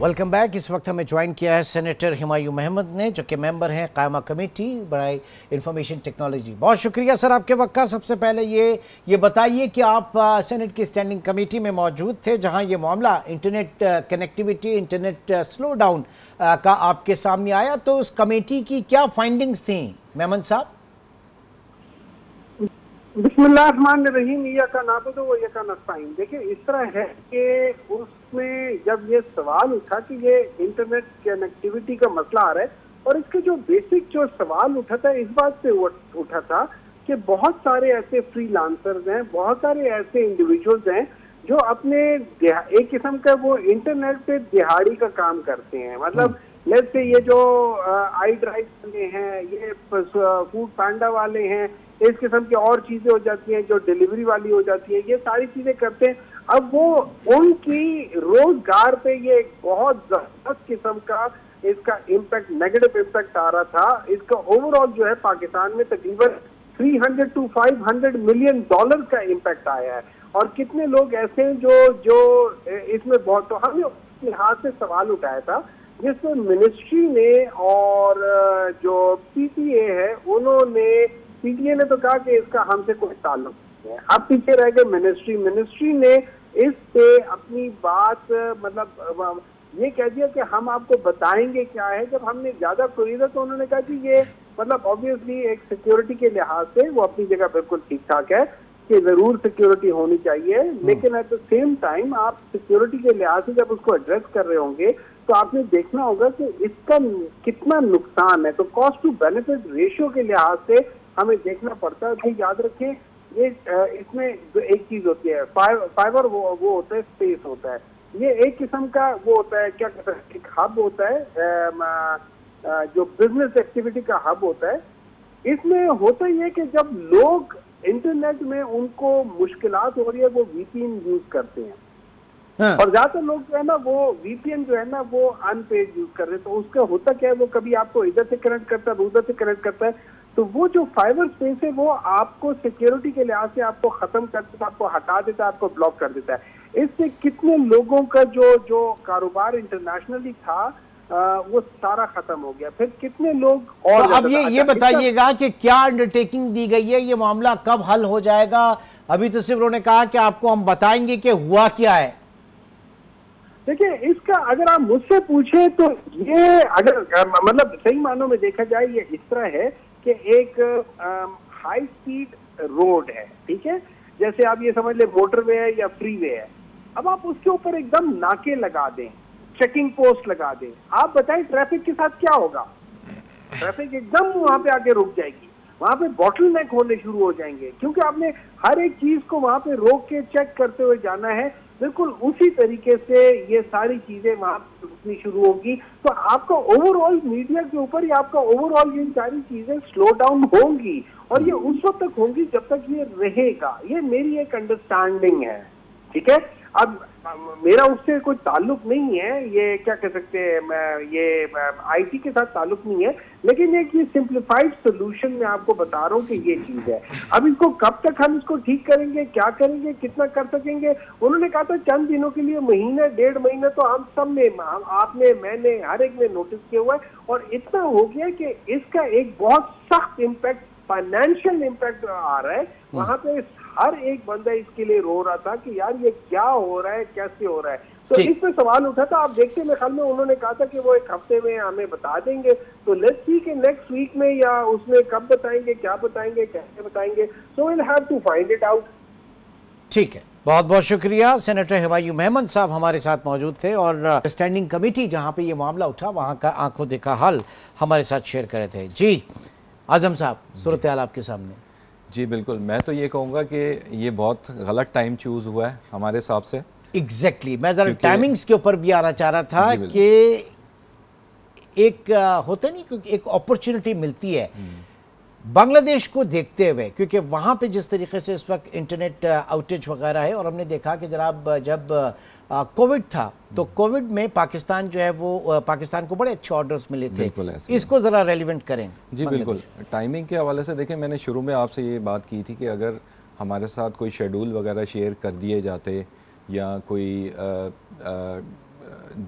Welcome back. इस वक्त हमें ज्वाइन किया है सेनेटर हुमायूं महमूद ने, जो कि मेंबर हैं कायमा कमेटी बराए इंफॉर्मेशन टेक्नोलॉजी। बहुत शुक्रिया सर आपके वक्त का। सबसे पहले ये बताइए कि आप सेनेट की स्टैंडिंग कमेटी में मौजूद थे जहां ये मामला internet connectivity, internet slow down का आपके सामने आया, तो उस कमेटी की क्या फाइंडिंग्स थी मेमन साहब? बिस्मिल्लाहिर्रहमानिर्रहीम, इय्याका नअबुदु व इय्याका नस्तईन। देखिए, इस तरह है कि उसमें जब ये सवाल उठा कि ये इंटरनेट कनेक्टिविटी का मसला आ रहा है, और इसके जो बेसिक जो सवाल उठा था इस बात से उठा था कि बहुत सारे ऐसे फ्रीलांसर्स हैं, बहुत सारे ऐसे इंडिविजुअल्स हैं जो अपने एक किस्म का वो इंटरनेट पे दिहाड़ी का काम करते हैं। मतलब लेट्स से ये जो आई ड्राइव वाले हैं, ये फूड पांडा वाले हैं, इस किस्म की और चीजें हो जाती हैं जो डिलीवरी वाली हो जाती है, ये सारी चीजें करते हैं। अब वो उनकी रोजगार पे ये एक बहुत जबरदस्त किस्म का इसका इम्पैक्ट, नेगेटिव इम्पैक्ट आ रहा था। इसका ओवरऑल जो है पाकिस्तान में तकरीबन 300 to 500 मिलियन डॉलर का इम्पैक्ट आया है। और कितने लोग ऐसे हैं जो इसमें बहुत, तो हमने उस लिहाज से सवाल उठाया था जिसमें मिनिस्ट्री ने और जो पीटीए है उन्होंने, पीटीए ने तो कहा कि इसका हमसे कोई ताल्लुक नहीं है। अब पीछे रह गए मिनिस्ट्री ने इस पे अपनी बात, मतलब ये कह दिया कि हम आपको बताएंगे क्या है। जब हमने ज्यादा खरीदा तो उन्होंने कहा कि ये मतलब ऑब्वियसली एक सिक्योरिटी के लिहाज से वो अपनी जगह बिल्कुल ठीक ठाक है कि जरूर सिक्योरिटी होनी चाहिए, लेकिन एट द सेम टाइम आप सिक्योरिटी के लिहाज से जब उसको एड्रेस कर रहे होंगे तो आपने देखना होगा कि इसका कितना नुकसान है। तो कॉस्ट टू बेनिफिट रेशियो के लिहाज से हमें देखना पड़ता है। फिर याद रखें, ये इसमें जो एक चीज होती है फाइबर, वो होता है, स्पेस होता है, ये एक किस्म का वो होता है, क्या कहते हैं, एक हब होता है, जो बिजनेस एक्टिविटी का हब होता है। इसमें होता ही है कि जब लोग इंटरनेट में उनको मुश्किलात हो रही है वो वीपीएन यूज करते हैं। हाँ। और ज्यादातर लोग जो है ना वो वीपीएन जो है ना वो अनपेड यूज कर रहे हैं। तो उसका होता क्या है, वो कभी आपको इधर से कनेक्ट करता है, उधर से कनेक्ट करता है। तो वो जो फाइबर स्पेस है वो आपको सिक्योरिटी के लिहाज से आपको खत्म कर देता है, आपको हटा देता है, आपको ब्लॉक कर देता है। इससे कितने लोगों का जो कारोबार इंटरनेशनली था वो सारा खत्म हो गया। फिर कितने लोग और तो अब ये बताइएगा कि क्या अंडरटेकिंग दी गई है, ये मामला कब हल हो जाएगा? अभी तो सिर्फ उन्होंने कहा कि आपको हम बताएंगे कि हुआ क्या है। देखिए, इसका अगर आप मुझसे पूछे तो ये अगर मतलब सही मानों में देखा जाए, ये इस तरह है कि एक हाई स्पीड रोड है, ठीक है, जैसे आप ये समझ ले मोटरवे है या फ्रीवे है। अब आप उसके ऊपर एकदम नाके लगा दें, चेकिंग पोस्ट लगा दें, आप बताएं ट्रैफिक के साथ क्या होगा? ट्रैफिक एकदम वहां पे आके रुक जाएगी, वहां पे बॉटल नेक होने शुरू हो जाएंगे, क्योंकि आपने हर एक चीज को वहां पे रोक के चेक करते हुए जाना है। बिल्कुल उसी तरीके से ये सारी चीजें वहां रुकनी शुरू होगी। तो आपका ओवरऑल मीडिया के ऊपर या आपका ओवरऑल ये सारी चीजें स्लो डाउन होंगी, और ये उस वक्त तक होंगी जब तक ये रहेगा। ये मेरी एक अंडरस्टैंडिंग है, ठीक है। अब मेरा उससे कोई ताल्लुक नहीं है, ये क्या कह सकते हैं, ये आईटी के साथ ताल्लुक नहीं है, लेकिन एक ये सिंप्लीफाइड सोल्यूशन मैं आपको बता रहा हूँ कि ये चीज है। अब इसको कब तक हम इसको ठीक करेंगे, क्या करेंगे, कितना कर सकेंगे? उन्होंने कहा था चंद दिनों के लिए, महीने डेढ़ महीने, तो हम सब ने, आपने, मैंने, हर एक ने नोटिस किया हुआ है। और इतना हो गया कि इसका एक बहुत सख्त इम्पैक्ट, फाइनेंशियल इम्पैक्ट आ रहा है। वहां पे हर एक बंदा इसके लिए रो रहा था कि यार ये क्या हो रहा है, कैसे हो रहा है। तो इस पे सवाल उठा था। आप देखते मेरे ख्याल में उन्होंने कहा था कि वो एक हफ्ते में हमें बता देंगे। तो लेट्स सी कि नेक्स्ट वीक में या उसमें कब बताएंगे, क्या बताएंगे, कैसे बताएंगे। So will have to find it out. ठीक है, बहुत बहुत शुक्रिया। सेनेटर हुमायूं महमूद साहब हमारे साथ मौजूद थे और स्टैंडिंग कमेटी जहां पे ये मामला उठा वहां का आंखों देखा हाल हमारे साथ शेयर कर रहे थे। जी आजम साहब, सूरत हाल आपके सामने। जी बिल्कुल, मैं तो ये कहूँगा कि ये बहुत गलत टाइम चूज़ हुआ है हमारे हिसाब से। एग्जैक्टली, मैं ज़रा टाइमिंग्स के ऊपर भी आना चाह रहा था कि एक होता नहीं, क्योंकि एक अपॉर्चुनिटी मिलती है बांग्लादेश को देखते हुए, क्योंकि वहाँ पे जिस तरीके से इस वक्त इंटरनेट आउटेज वगैरह है, और हमने देखा कि जब कोविड था तो कोविड में पाकिस्तान जो है वो पाकिस्तान को बड़े अच्छे ऑर्डर्स मिले थे। इसको ज़रा रेलिवेंट करें। जी बिल्कुल, टाइमिंग के हवाले से देखें, मैंने शुरू में आपसे ये बात की थी कि अगर हमारे साथ कोई शेड्यूल वगैरह शेयर कर दिए जाते या कोई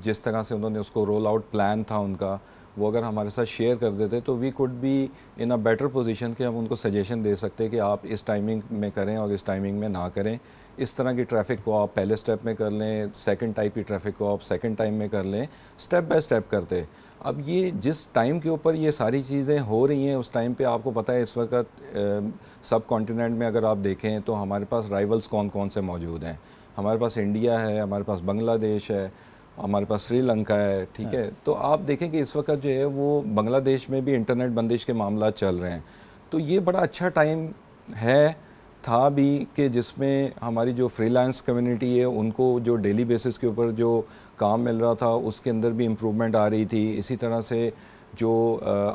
जिस तरह से उन्होंने उसको रोल आउट प्लान था उनका, वो अगर हमारे साथ शेयर कर देते तो we could be in a better position कि हम उनको सजेशन दे सकते कि आप इस टाइमिंग में करें और इस टाइमिंग में ना करें। इस तरह की ट्रैफिक को आप पहले स्टेप में कर लें, सेकंड टाइप की ट्रैफिक को आप सेकंड टाइम में कर लें, स्टेप बाय स्टेप करते। अब ये जिस टाइम के ऊपर ये सारी चीज़ें हो रही हैं, उस टाइम पे आपको पता है इस वक्त सब कॉन्टिनेंट में अगर आप देखें तो हमारे पास राइवल्स कौन कौन से मौजूद हैं। हमारे पास इंडिया है, हमारे पास बांग्लादेश है, हमारे पास श्रीलंका है, ठीक है। तो आप देखें कि इस वक्त जो है वो बांग्लादेश में भी इंटरनेट बंदिश के मामला चल रहे हैं। तो ये बड़ा अच्छा टाइम है था भी कि जिसमें हमारी जो फ्रीलांस कम्युनिटी है उनको जो डेली बेसिस के ऊपर जो काम मिल रहा था उसके अंदर भी इम्प्रूवमेंट आ रही थी। इसी तरह से जो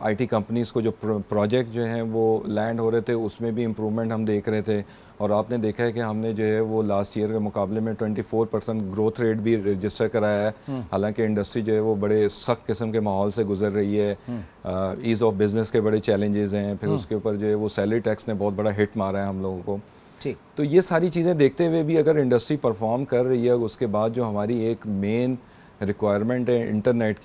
आईटी कंपनीज़ को जो प्रोजेक्ट जो हैं वो लैंड हो रहे थे उसमें भी इम्प्रूवमेंट हम देख रहे थे। और आपने देखा है कि हमने जो है वो लास्ट ईयर के मुकाबले में 24% ग्रोथ रेट भी रजिस्टर कराया है। हालांकि इंडस्ट्री जो है वो बड़े सख्त किस्म के माहौल से गुजर रही है, ईज़ ऑफ बिज़नेस के बड़े चैलेंजेस हैं, फिर उसके ऊपर जो है वो सैलरी टैक्स ने बहुत बड़ा हिट मारा है हम लोगों को। ठीक, तो ये सारी चीज़ें देखते हुए भी अगर इंडस्ट्री परफॉर्म कर रही है, उसके बाद जो हमारी एक मेन रिक्वायरमेंट है इंटरनेट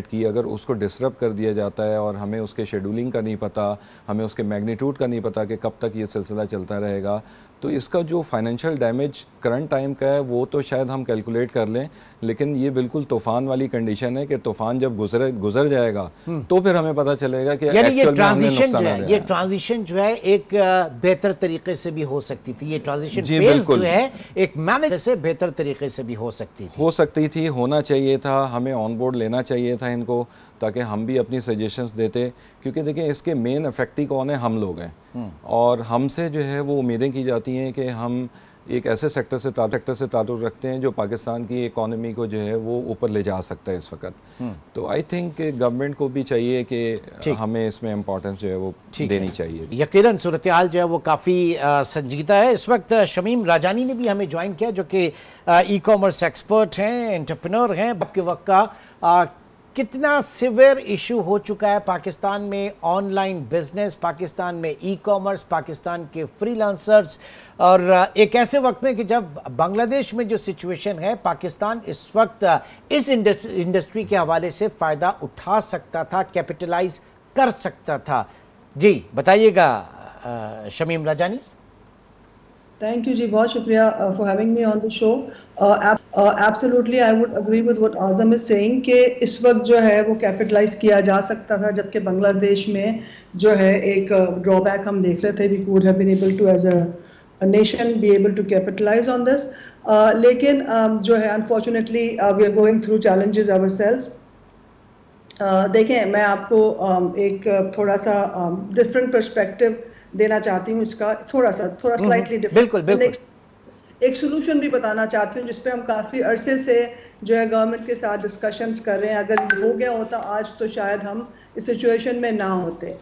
की अगर उसको डिसरप्ट कर दिया जाता है और हमें उसके शेड्यूलिंग का नहीं पता, हमें उसके मैग्नीट्यूड का नहीं पता कि कब तक ये सिलसिला चलता रहेगा, तो इसका जो फाइनेंशियल डैमेज करंट टाइम का है वो तो शायद हम कैलकुलेट कर लें, लेकिन ये बिल्कुल तूफ़ान वाली कंडीशन है कि तूफ़ान जब गुजर जाएगा तो फिर हमें पता चलेगा कि ये ट्रांजिशन जो है एक बेहतर तरीके से भी हो सकती थी। ये ट्रांजिशन फेज जो है एक मैनेजर से बेहतर तरीके से भी हो सकती थी, होना चाहिए था। हमें ऑन बोर्ड लेना चाहिए था इनको, ताकि हम भी अपनी सजेशंस देते, क्योंकि देखिए इसके मेन अफेक्टी कौन है, हम लोग हैं। और हमसे जो है वो उम्मीदें की जाती हैं कि हम एक ऐसे सेक्टर से ताल्लुक़ रखते हैं जो पाकिस्तान की इकॉनमी को जो है वो ऊपर ले जा सकता है इस वक्त। तो आई थिंक गवर्नमेंट को भी चाहिए कि हमें इसमें इम्पोर्टेंस जो है वो देनी चाहिए। यकीनन सूरत हाल जो है वो काफ़ी संजीदा है। इस वक्त शमीम राजानी ने भी हमें ज्वाइन किया, जो कि ई कॉमर्स एक्सपर्ट हैं, एंटरप्रेन्योर हैं। आपके वक्त का कितना सिवियर इशू हो चुका है पाकिस्तान में ऑनलाइन बिजनेस, पाकिस्तान में ई कॉमर्स, पाकिस्तान के फ्रीलांसर्स, और एक ऐसे वक्त में कि जब बांग्लादेश में जो सिचुएशन है, पाकिस्तान इस वक्त इस इंडस्ट्री के हवाले से फ़ायदा उठा सकता था, कैपिटलाइज कर सकता था। जी बताइएगा शमीम राजानी। Thank you जी, बहुत शुक्रिया for having me on the show. Absolutely, I would agree with what Azam is saying कि इस वक्त जो है वो कैपिटलाइज किया जा सकता था, जबकि बांग्लादेश में जो है एक ड्रॉबैक हम देख रहे थे। We could have been able to as a nation be able to capitalize on this. लेकिन जो है unfortunately we are going through challenges ourselves. देखें, मैं आपको एक थोड़ा सा डिफरेंट पर्सपेक्टिव देना चाहती हूँ, इसका थोड़ा स्लाइटली डिफरेंट एक सोल्यूशन भी बताना चाहती हूँ, जिसपे हम काफ़ी अरसे से जो है गवर्नमेंट के साथ डिस्कशंस कर रहे हैं। अगर हो गया होता आज तो शायद हम इस सिचुएशन में ना होते।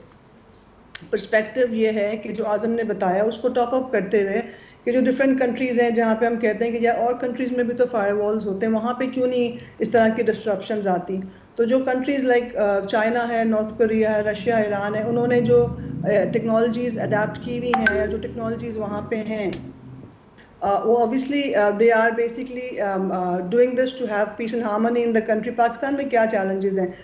पर्सपेक्टिव ये है कि जो आज़म ने बताया उसको टॉप अप करते हुए कि जो डिफरेंट कंट्रीज़ हैं जहाँ पे हम कहते हैं कि यार और कंट्रीज़ में भी तो फायरवॉल्स होते हैं, वहाँ पे क्यों नहीं इस तरह की डिस्ट्रप्शंस आती। तो जो कंट्रीज़ लाइक चाइना है, नॉर्थ कोरिया है, रशिया, ईरान है, उन्होंने जो टेक्नोलॉजीज़ अडेप्ट की हुई हैं या जो टेक्नोलॉजीज़ वहाँ पे हैं, वो obviously they are basically doing this to have peace and harmony in the country. Pakistan में क्या चैलेंजेस हैं?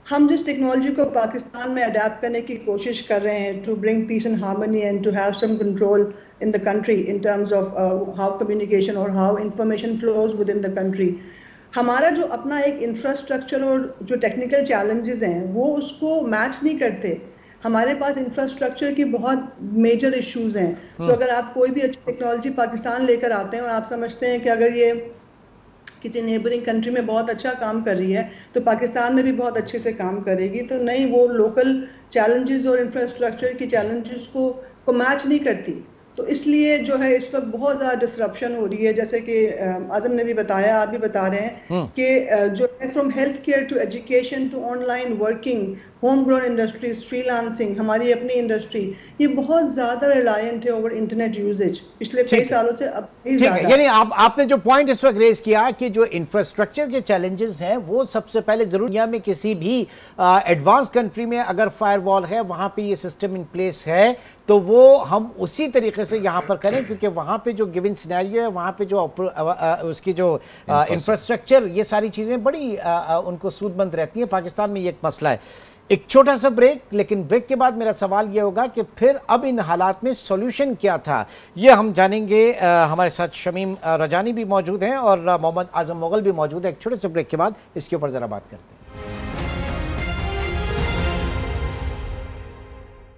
हम जिस टेक्नोलॉजी को पाकिस्तान में अडेप्ट करने की कोशिश कर रहे हैं to bring peace and harmony and to have some control in the country in terms of how communication और how information flows within the country, हमारा जो अपना एक इंफ्रास्ट्रक्चर और जो टेक्निकल चैलेंजेस हैं वो उसको मैच नहीं करते। हमारे पास इंफ्रास्ट्रक्चर की बहुत मेजर इश्यूज हैं। तो अगर आप कोई भी अच्छी टेक्नोलॉजी पाकिस्तान लेकर आते हैं और आप समझते हैं कि अगर ये किसी नेबरिंग कंट्री में बहुत अच्छा काम कर रही है तो पाकिस्तान में भी बहुत अच्छे से काम करेगी, तो नहीं, वो लोकल चैलेंजेस और इंफ्रास्ट्रक्चर की चैलेंजेस को मैच नहीं करती। तो इसलिए जो है इस वक्त बहुत ज़्यादा डिसरप्शन हो रही है, जैसे कि आज़म ने भी बताया, आप भी बता रहे हैं कि जो है from health care to education to online working, home grown industries, freelancing, हमारी अपनी इंडस्ट्री, ये बहुत ज़्यादा रिलायंट है ओवर इंटरनेट यूजेज पिछले कई सालों से। अब यानी आपने जो पॉइंट इस वक्त रेज किया कि जो इंफ्रास्ट्रक्चर के चैलेंजेस हैं वो सबसे पहले जरूर, दुनिया में किसी भी एडवांस कंट्री में अगर फायरवॉल है वहाँ पे ये सिस्टम इन प्लेस है तो वो हम उसी तरीके से यहाँ पर करें, क्योंकि वहाँ पे जो गिवन सिनेरियो है, वहाँ पे जो उसकी जो इंफ्रास्ट्रक्चर, ये सारी चीज़ें बड़ी उनको सूदमंद रहती हैं। पाकिस्तान में ये एक मसला है। एक छोटा सा ब्रेक, लेकिन ब्रेक के बाद मेरा सवाल ये होगा कि फिर अब इन हालात में सॉल्यूशन क्या था, ये हम जानेंगे। हमारे साथ शमीम रजानी भी मौजूद हैं और मोहम्मद आजम मुगल भी मौजूद है। एक छोटे से ब्रेक के बाद इसके ऊपर ज़रा बात करते हैं।